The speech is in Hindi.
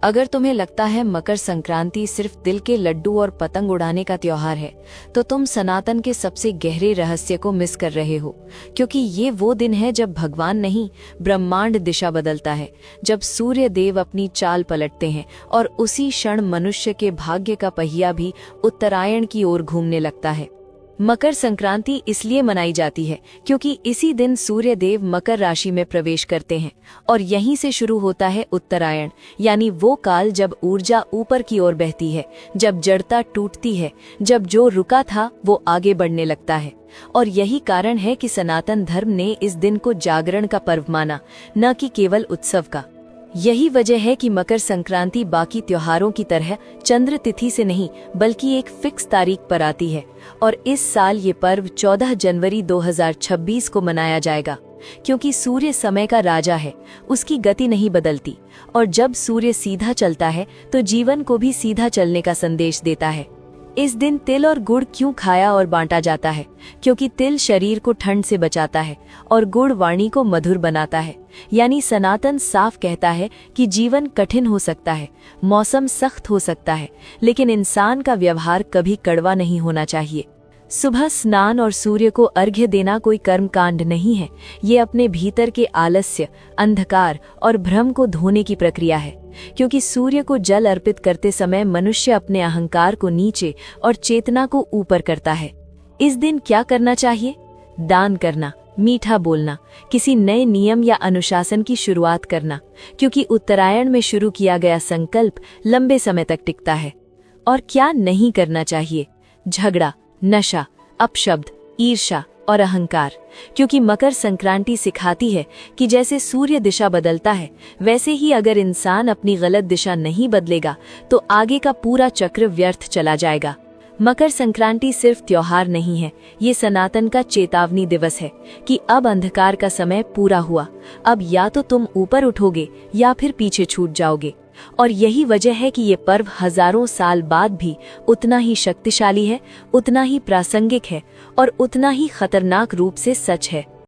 अगर तुम्हें लगता है मकर संक्रांति सिर्फ दिल के लड्डू और पतंग उड़ाने का त्योहार है, तो तुम सनातन के सबसे गहरे रहस्य को मिस कर रहे हो। क्योंकि ये वो दिन है जब भगवान नहीं, ब्रह्मांड दिशा बदलता है, जब सूर्य देव अपनी चाल पलटते हैं और उसी क्षण मनुष्य के भाग्य का पहिया भी उत्तरायण की ओर घूमने लगता है। मकर संक्रांति इसलिए मनाई जाती है क्योंकि इसी दिन सूर्य देव मकर राशि में प्रवेश करते हैं और यहीं से शुरू होता है उत्तरायण, यानी वो काल जब ऊर्जा ऊपर की ओर बहती है, जब जड़ता टूटती है, जब जो रुका था वो आगे बढ़ने लगता है। और यही कारण है कि सनातन धर्म ने इस दिन को जागरण का पर्व माना, न कि केवल उत्सव का। यही वजह है कि मकर संक्रांति बाकी त्योहारों की तरह चंद्र तिथि से नहीं बल्कि एक फिक्स तारीख पर आती है। और इस साल ये पर्व 14 जनवरी 2026 को मनाया जाएगा, क्योंकि सूर्य समय का राजा है, उसकी गति नहीं बदलती, और जब सूर्य सीधा चलता है तो जीवन को भी सीधा चलने का संदेश देता है। इस दिन तिल और गुड़ क्यों खाया और बांटा जाता है? क्योंकि तिल शरीर को ठंड से बचाता है और गुड़ वाणी को मधुर बनाता है। यानी सनातन साफ कहता है कि जीवन कठिन हो सकता है, मौसम सख्त हो सकता है, लेकिन इंसान का व्यवहार कभी कड़वा नहीं होना चाहिए। सुबह स्नान और सूर्य को अर्घ्य देना कोई कर्मकांड नहीं है, ये अपने भीतर के आलस्य, अंधकार और भ्रम को धोने की प्रक्रिया है। क्योंकि सूर्य को जल अर्पित करते समय मनुष्य अपने अहंकार को नीचे और चेतना को ऊपर करता है। इस दिन क्या करना चाहिए? दान करना, मीठा बोलना, किसी नए नियम या अनुशासन की शुरुआत करना, क्योंकि उत्तरायण में शुरू किया गया संकल्प लंबे समय तक टिकता है। और क्या नहीं करना चाहिए? झगड़ा, नशा, अपशब्द, ईर्ष्या और अहंकार, क्योंकि मकर संक्रांति सिखाती है कि जैसे सूर्य दिशा बदलता है, वैसे ही अगर इंसान अपनी गलत दिशा नहीं बदलेगा तो आगे का पूरा चक्र व्यर्थ चला जाएगा। मकर संक्रांति सिर्फ त्योहार नहीं है, ये सनातन का चेतावनी दिवस है कि अब अंधकार का समय पूरा हुआ। अब या तो तुम ऊपर उठोगे या फिर पीछे छूट जाओगे। और यही वजह है कि ये पर्व हजारों साल बाद भी उतना ही शक्तिशाली है, उतना ही प्रासंगिक है और उतना ही खतरनाक रूप से सच है।